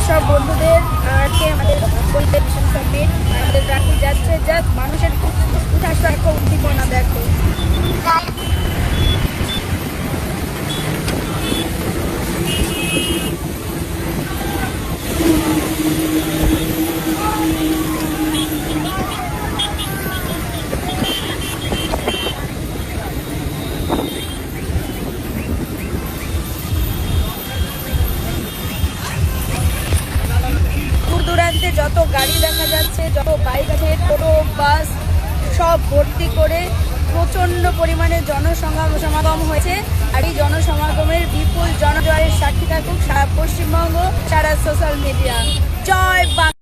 সব বন্ধুদের আজকে আমাদের বলতে ভীষণ সাবমিট আমাদের রাখি যাচ্ছে, জাস্ট মানুষের উঠাস দেখো, উদ্দীপনা দেখো। দূরান্তে যত গাড়ি দেখা যাচ্ছে, যত বাইক আছে, টোটো, বাস সব ভর্তি করে প্রচণ্ড পরিমাণে জনসমাগম হয়েছে। আর এই জনসমাগমের বিপুল জনজয়ের সাক্ষী থাকুক সারা পশ্চিমবঙ্গ, সারা সোশ্যাল মিডিয়া। জয় বাংলা।